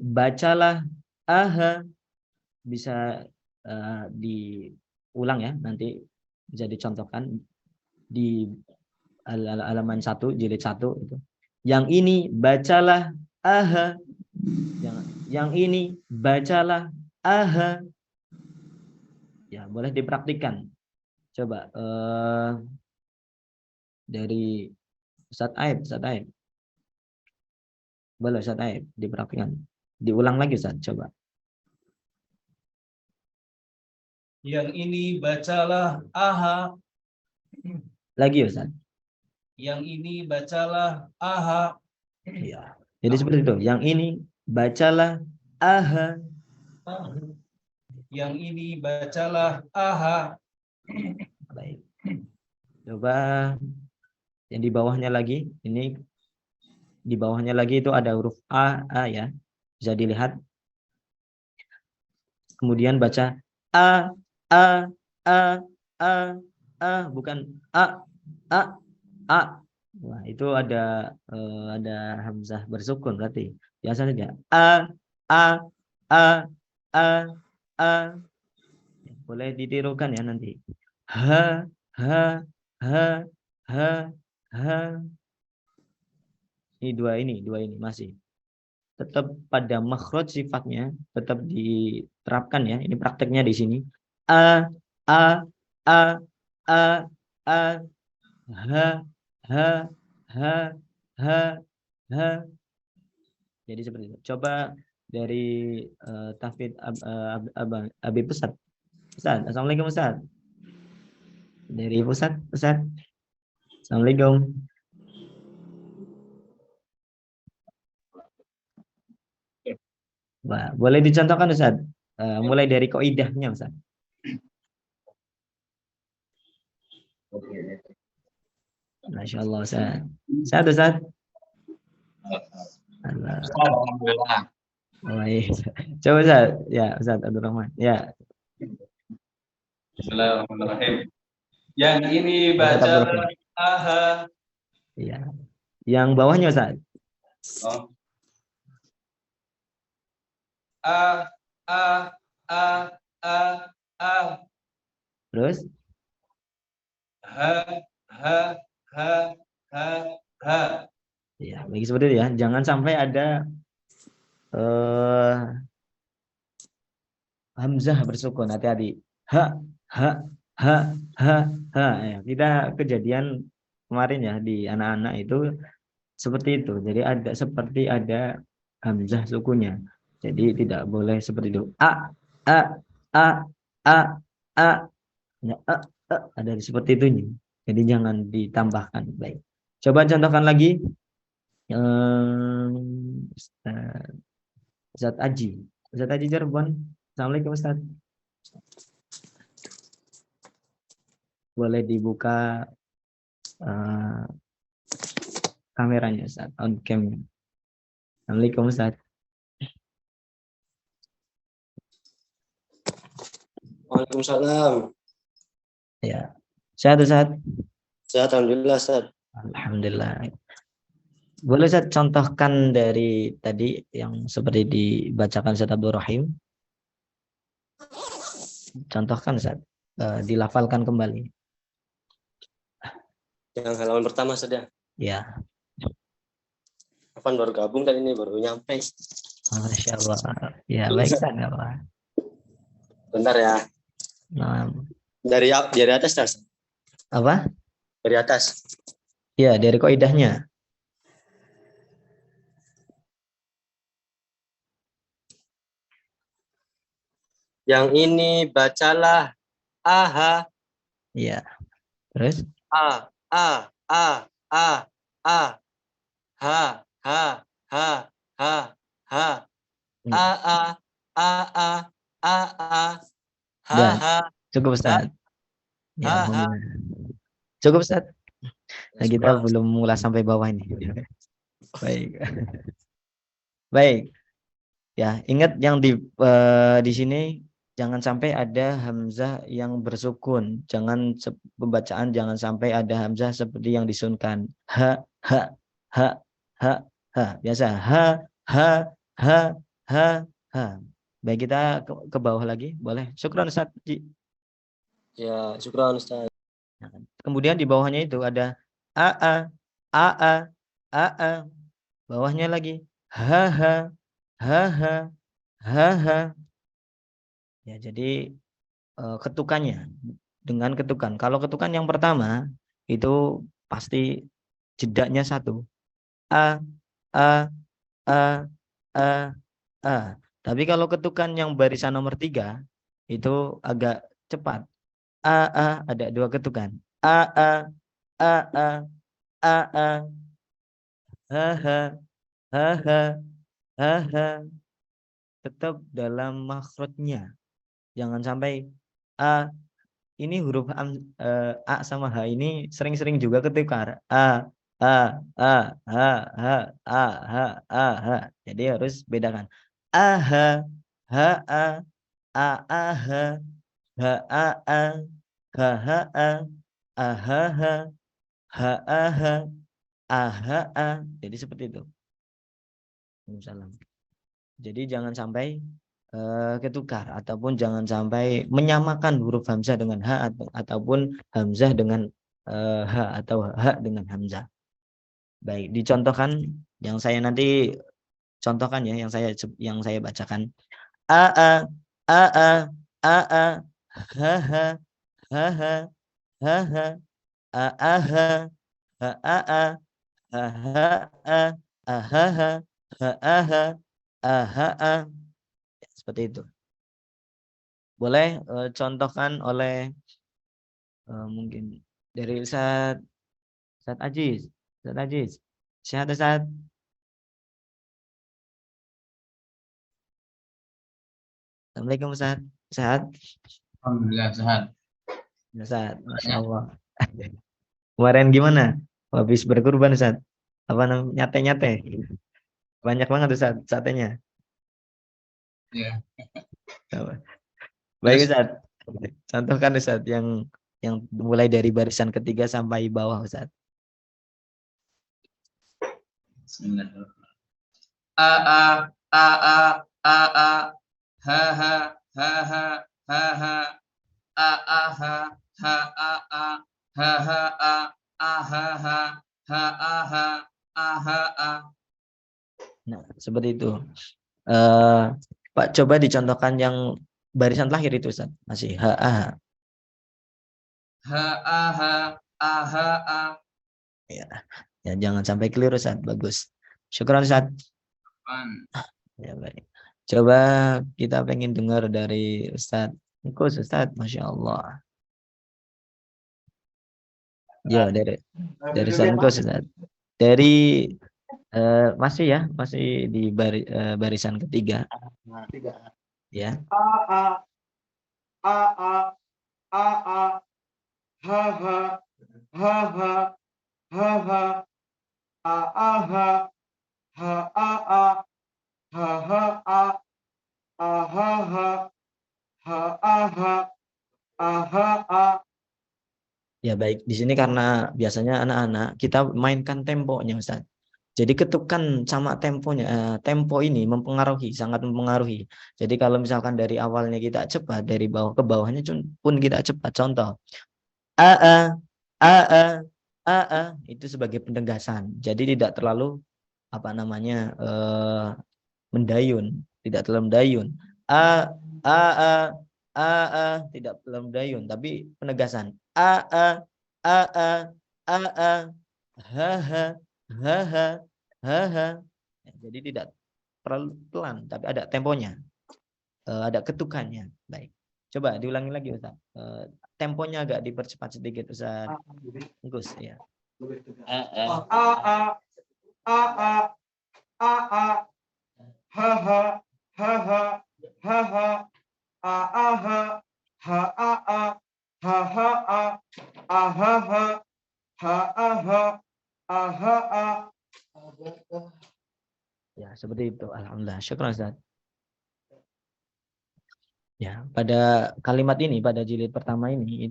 bacalah aha, bisa diulang ya, nanti bisa dicontohkan di halaman 1 jilid 1 itu. Yang ini bacalah aha, yang ini bacalah aha. Ya, boleh dipraktikkan. Coba dari Ustadz Aib. Boleh Ustadz Aib dipraktikkan. Diulang lagi Ustadz, coba. Yang ini bacalah aha. Lagi Ustadz. Yang ini bacalah aha. Ya. Jadi seperti itu. Yang ini bacalah aha. Yang ini bacalah aha. Baik. Coba yang di bawahnya lagi. Ini di bawahnya lagi itu ada huruf A ya. Bisa dilihat. Kemudian baca A, A, A, A, A, bukan A. Wah, itu ada hamzah bersukun berarti. Biasa saja. A, A, A, A. Boleh ditirukan ya nanti. Ha, ha, ha, ha, ha. Ini dua ini masih. Tetap pada makhraj sifatnya tetap diterapkan ya. Ini prakteknya di sini. A, A, A, A, A, ha, ha, ha, ha, ha. Jadi seperti itu. Coba dari Tafid Habib Ustaz. Assalamualaikum Ustaz. Dari Ustaz. Assalamualaikum. Wah, boleh dicontohkan Ustaz? Mulai dari kaidahnya Ustaz. Masya Allah Ustaz. Ustaz. Alhamdulillah. Baik. Coba Ustaz. Ya, Ustaz Abdul Rahman. Ya. Bismillahirrahmanirrahim. Yang ini baca aha. Iya. Yang bawahnya Ustaz. Oh. A, A, A, A, A. Terus? Ha, ha, ha, ha, ha. Ya, bagi seperti itu ya. Jangan sampai ada hamzah bersukun. Hati-hati. Ha, ha, ha, ha, ha. Ya, kita kejadian kemarin ya di anak-anak itu seperti itu. Jadi ada hamzah sukunya. Jadi tidak boleh seperti itu. A, a, a, a, a. Ya, ada seperti itu. Jadi jangan ditambahkan. Baik. Coba contohkan lagi. Ustaz Aji Cirebon. Assalamualaikum Ustaz. Boleh dibuka kameranya Ustaz, on cam. Assalamualaikum Ustaz. Waalaikumsalam. Ya. Sehat Ustaz? Sehat alhamdulillah Ustaz. Alhamdulillah. Boleh Ustaz contohkan dari tadi yang seperti dibacakan Ustaz Abdul Rahim? Contohkan Ustaz, dilafalkan kembali. Yang halaman pertama saja. Ya. Kapan baru gabung tadi ini baru nyampe. Masya Allah. Ya baik Ustaz, nggak apa. Bentar ya. Nah. Dari atas Ustaz. Apa? Dari atas. Ya, dari kaidahnya. Yang ini bacalah aha. Iya. Terus? A, A, A, A, A. Ha, ha, ha, ha, ha. A, A, A, A, A, A. Ha, ha. Cukup Ustaz. Ya, ha. cukup Ustaz. Nah, kita belum mulai sampai bawah ini. Baik. Baik. Ya, ingat yang di sini jangan sampai ada hamzah yang bersukun. Pembacaan jangan sampai ada hamzah seperti yang disunkan. Ha, ha, ha, ha, ha. Biasa ha, ha, ha, ha. Baik, kita ke bawah lagi, boleh? Syukran Ustaz. Ya, syukran Ustaz. Nah, kemudian di bawahnya itu ada a, a. Bawahnya lagi ha. Ya, jadi ketukannya dengan ketukan. Kalau ketukan yang pertama itu pasti jedanya satu. A. Tapi kalau ketukan yang barisan nomor 3 itu agak cepat. Ada 2 ketukan. A. Ha. Tetap dalam makhrajnya. Jangan sampai a. Ini huruf a sama h ini sering-sering juga ketukar. Ha. Jadi harus bedakan. Aha, ha, aha, ahaha, ahaa. Jadi seperti itu. Waalaikumsalam. Jadi jangan sampai ketukar ataupun jangan sampai menyamakan huruf hamzah dengan ha ataupun hamzah dengan ha atau ha dengan hamzah. Baik, dicontohkan yang saya nanti contohkan ya, yang saya bacakan. A ha seperti itu. Boleh contohkan oleh mungkin dari Ustaz Aziz. Sehat Ustaz? Assalamualaikum Ustaz. Sehat? Alhamdulillah sehat. Ustaz, Masya Allah. Kemarin gimana? Habis berkurban Ustaz? Apa namanya? Nyate-nyate? Banyak banget Ustaz satenya. Ya. Baik Ustaz. Contohkan Ustaz yang mulai dari barisan ketiga sampai bawah Ustaz. Bismillahirrahmanirrahim. A ha Nah, seperti itu. Pak, coba dicontohkan yang barisan terakhir itu Ustaz. Masih ha. Ya, jangan sampai keliru Ustaz. Bagus. Syukran Ustaz. Ya, baik. Coba kita pengen dengar dari Ustaz. Ustaz, Masya Allah. Ya, dari Ustaz. Dari masih di barisan ketiga. Ya. Ya baik, di sini karena biasanya anak-anak kita mainkan temponya Ustaz. Jadi ketukan sama temponya, tempo ini sangat mempengaruhi. Jadi kalau misalkan dari awalnya kita cepat, dari bawah ke bawahnya pun kita cepat. Contoh, a itu sebagai penegasan. Jadi tidak terlalu mendayun, tidak terlalu mendayun. Tidak terlalu mendayun, tapi penegasan. Ha. Jadi tidak terlalu pelan, tapi ada temponya, ada ketukannya. Baik, coba diulangi lagi Ustaz. Temponya agak dipercepat sedikit Ustaz. Enggus ya. Ya, seperti itu. Alhamdulillah. Syukran Ustaz. Ya, pada kalimat ini, pada jilid pertama ini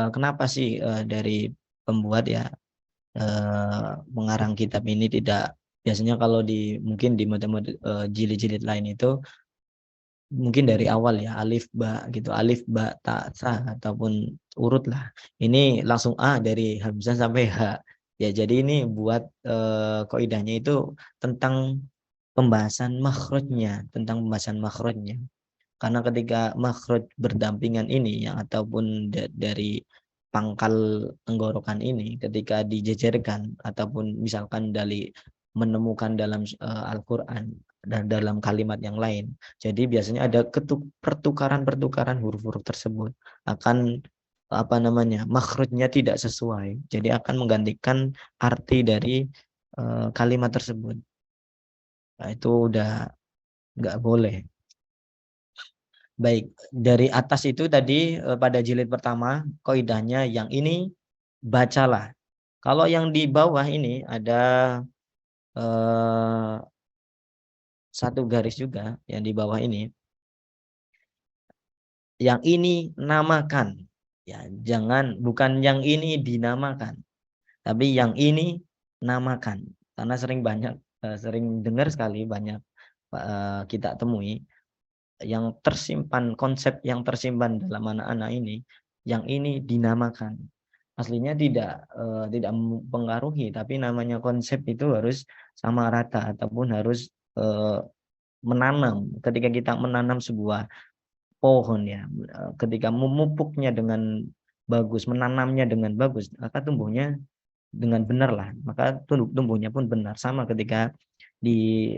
kenapa sih dari pembuat ya mengarang kitab ini tidak Biasanya kalau mungkin di mode-mode jilid-jilid lain itu mungkin dari awal ya, alif ba gitu, alif ba ta sa ataupun urut lah. Ini langsung A dari hamzah sampai H. Ya, jadi ini buat kaidahnya itu tentang pembahasan makhrajnya, tentang pembahasan makhrajnya. Karena ketika makhraj berdampingan ini yang ataupun dari pangkal tenggorokan ini ketika dijejerkan ataupun misalkan dari menemukan dalam Al-Qur'an dan dalam kalimat yang lain. Jadi biasanya ada pertukaran-pertukaran huruf-huruf tersebut akan makhrajnya tidak sesuai. Jadi akan menggantikan arti dari kalimat tersebut. Nah, itu udah nggak boleh. Baik, dari atas itu tadi pada jilid pertama kaidahnya yang ini bacalah. Kalau yang di bawah ini ada satu garis juga yang di bawah ini. Yang ini namakan. Ya, bukan yang ini dinamakan. Tapi yang ini namakan. Karena sering dengar sekali banyak kita temui yang tersimpan, konsep yang tersimpan dalam anak-anak ini, yang ini dinamakan. Aslinya tidak mempengaruhi, tapi namanya konsep itu harus sama rata ataupun harus menanam. Ketika kita menanam sebuah pohon ya, ketika memupuknya dengan bagus, menanamnya dengan bagus, maka tumbuhnya dengan benar lah, maka tumbuhnya pun benar. Sama ketika di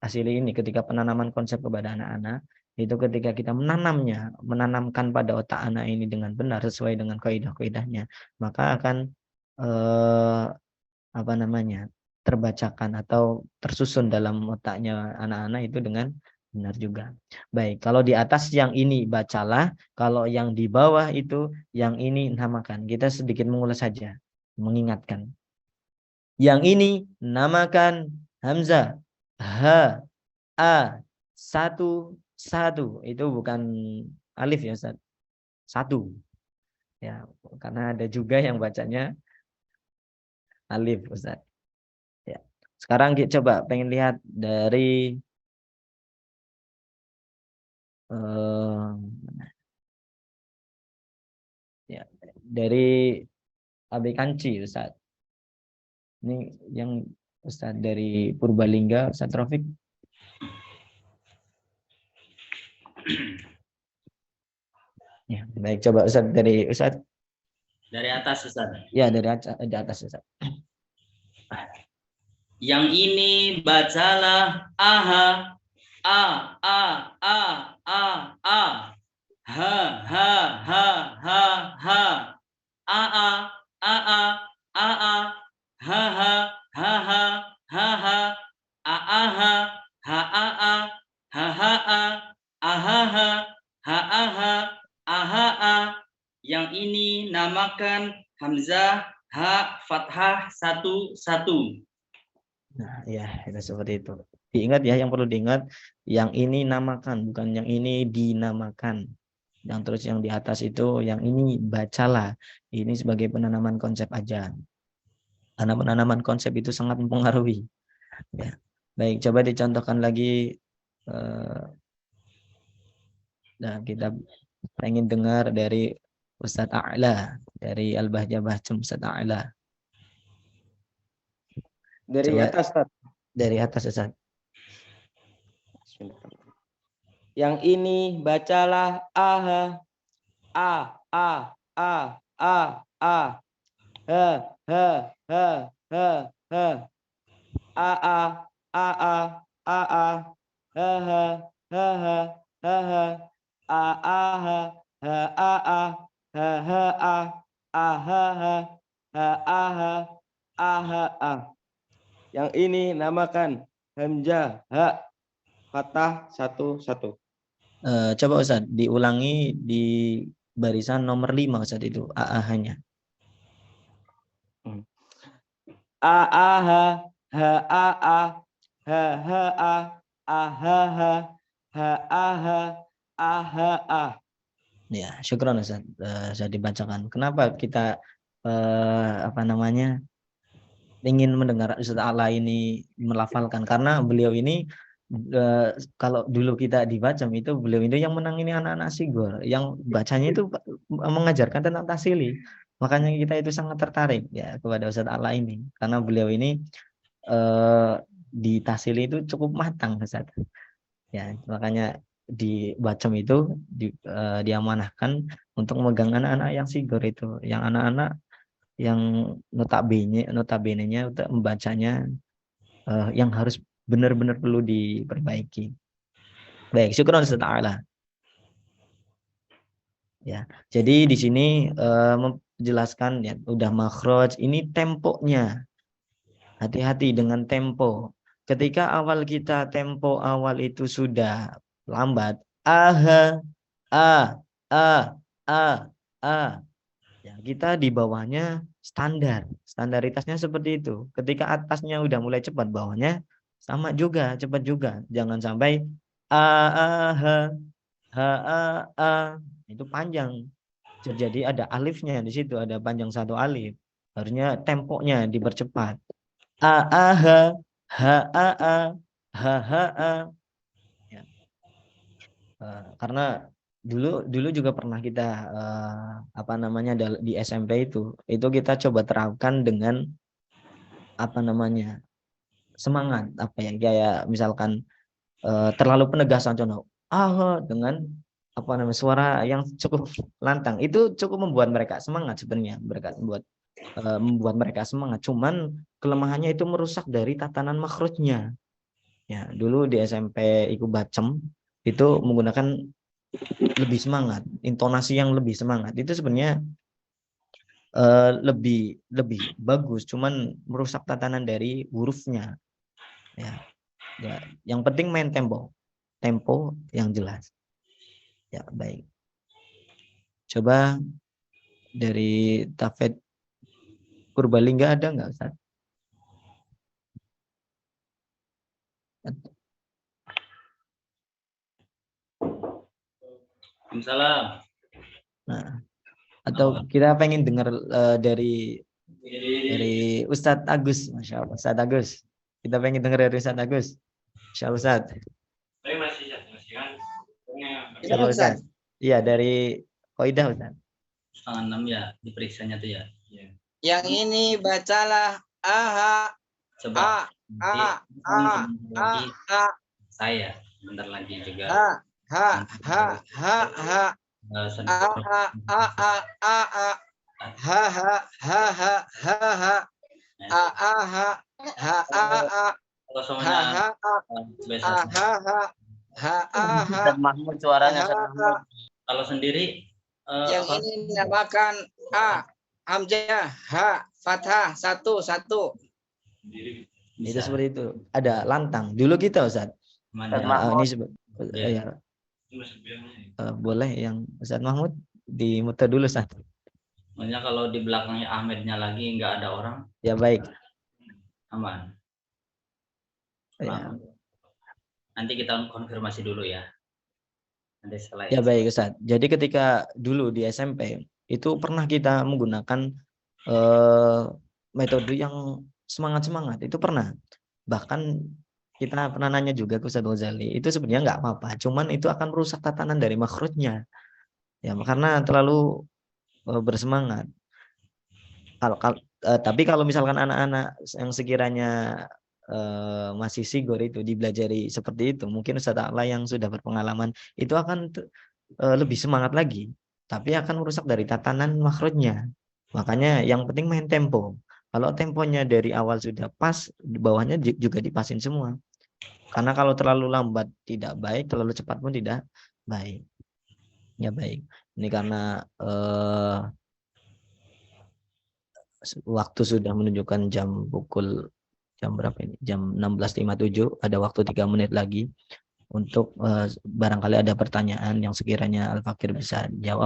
hasil ini, ketika penanaman konsep kepada anak-anak, itu ketika kita menanamkan pada otak anak ini dengan benar sesuai dengan kaidah-kaidahnya, maka akan terbacakan atau tersusun dalam otaknya anak-anak itu dengan benar juga. Baik, kalau di atas yang ini bacalah, kalau yang di bawah itu yang ini namakan. Kita sedikit mengulas saja, mengingatkan. Yang ini namakan hamzah, ha, a, satu itu bukan alif ya Ustaz. Satu. Ya, karena ada juga yang bacanya alif Ustaz. Ya. Sekarang kita coba pengen lihat dari dari AB Kanci Ustaz. Ini yang Ustaz dari Purbalingga, Ustaz Taufik. Ya, baik, coba Ustaz dari Ustaz. Dari atas Ustaz. Ya, dari atas Ustaz. Yang ini bacalah aha, a, a, a, a, a, ha, ha, ha, ha, ha, a, a, a, a, a, a, ha, ha, ha, ha, ha, ha, a, a, ha, ha, a, a, ha, ha, a, a, ha, ha, ha, a, ha, a, ha, a. Yang ini namakan hamzah, ha, fathah, 1, 1. Nah, ya, itu seperti itu. Diingat ya, yang perlu diingat, yang ini namakan, bukan yang ini dinamakan. Yang terus yang di atas itu, yang ini bacalah. Ini sebagai penanaman konsep aja. Karena penanaman konsep itu sangat mempengaruhi. Ya. Baik, coba dicontohkan lagi. Nah, kita pengen dengar dari Ustadz A'la, dari Al-Bahjah Bahjum Ustadz A'la. Dari Coba, atas, Ustaz. dari atas Ustaz. Yang ini bacalah aha, a, a, a, a, a, ha, ha, ha, ha, ha, a, a, a, a, a, a, ha, ha, ha, ha, ha, ha, a, a, ha, ha, a, a, ha, ha, a, ha, ha, ha, a, ha, a, ha, a. Yang ini namakan hamzah, ha, fathah, 1, 1. Coba Ustaz diulangi di barisan nomor 5 Ustaz itu AA-nya. A, a, ha, ha, a, a, ha, ha, a, ha, ha, ha, a, ha, a, ha, a. Ya, syukron Ustaz. Sudah dibacakan. Kenapa kita ingin mendengar Ustaz A'la ini melafalkan, karena beliau ini kalau dulu kita di Bacem itu beliau itu yang menangani anak-anak sigor, yang bacanya itu mengajarkan tentang tasili. Makanya kita itu sangat tertarik ya kepada Ustaz A'la ini, karena beliau ini di tasili itu cukup matang Ustaz. Ya, makanya di Bacem itu diamanahkan untuk memegang anak-anak yang sigor itu, yang anak-anak yang notabene-nya untuk membacanya yang harus benar-benar perlu diperbaiki. Baik, syukron Ustaz Ta'ala. Ya, jadi di sini menjelaskan ya udah makhraj, ini temponya. Hati-hati dengan tempo. Ketika awal kita tempo awal itu sudah lambat, ya, kita di bawahnya standaritasnya seperti itu. Ketika atasnya udah mulai cepat, bawahnya sama juga, cepat juga. Jangan sampai itu panjang. Jadi ada alifnya di situ, ada panjang satu alif. Harusnya temponya dipercepat. Ya. Karena dulu juga pernah kita di SMP itu kita coba terapkan dengan semangat kayak misalkan terlalu penegasan contoh dengan suara yang cukup lantang, itu cukup membuat mereka semangat sebenarnya, membuat mereka semangat. Cuman kelemahannya itu merusak dari tatanan makhrajnya. Ya, dulu di SMP Iku Bacem itu menggunakan lebih semangat, intonasi yang lebih semangat. Itu sebenarnya lebih bagus, cuman merusak tatanan dari hurufnya. Ya, yang penting main tempo yang jelas. Ya, baik. Coba dari Tafet Purbalingga ada nggak, Ustaz? Salam. Nah, atau kita pengen dengar dari Ustadz Agus, Masya Allah, Ustadz Agus. Kita pengen dengar dari Ustadz Agus. Masya Allah, Ustadz. Ustadz. Iya, dari Koidah, Ustadz. 5:30 ya, diperiksanya tuh ya. Yang ini bacalah aha. Coba. Saya bentar lagi juga. Kalau semuanya Mahmud suaranya. kalau sendiri yang ini dinamakan A hamzah, ha fathah, satu. Itu seperti itu. Ada lantang. Dulu kita, Ustaz. Ya. Boleh yang Ustaz Mahmud dimuter dulu, Ustaz. Maksudnya kalau di belakangnya Ahmednya lagi nggak ada orang. Ya, baik. Aman. Ya. Nanti kita konfirmasi dulu ya. Nanti setelah Ya, baik, Ustaz. Jadi ketika dulu di SMP itu pernah kita menggunakan metode yang semangat itu pernah. Bahkan kita pernah nanya juga ke Ustaz Ghazali, itu sebenarnya nggak apa-apa, cuman itu akan merusak tatanan dari makhrajnya. Ya, karena terlalu bersemangat. Tapi kalau misalkan anak-anak yang sekiranya masih sigor itu dibelajari seperti itu, mungkin Ustaz A'la yang sudah berpengalaman itu akan lebih semangat lagi, tapi akan merusak dari tatanan makhrajnya. Makanya yang penting main tempo. Kalau temponya dari awal sudah pas, di bawahnya juga dipasin semua. Karena kalau terlalu lambat tidak baik, terlalu cepat pun tidak baik. Ya, baik. Ini karena waktu sudah menunjukkan jam berapa ini? Jam 16.57, ada waktu 3 menit lagi untuk barangkali ada pertanyaan yang sekiranya Al-Fakir bisa jawab.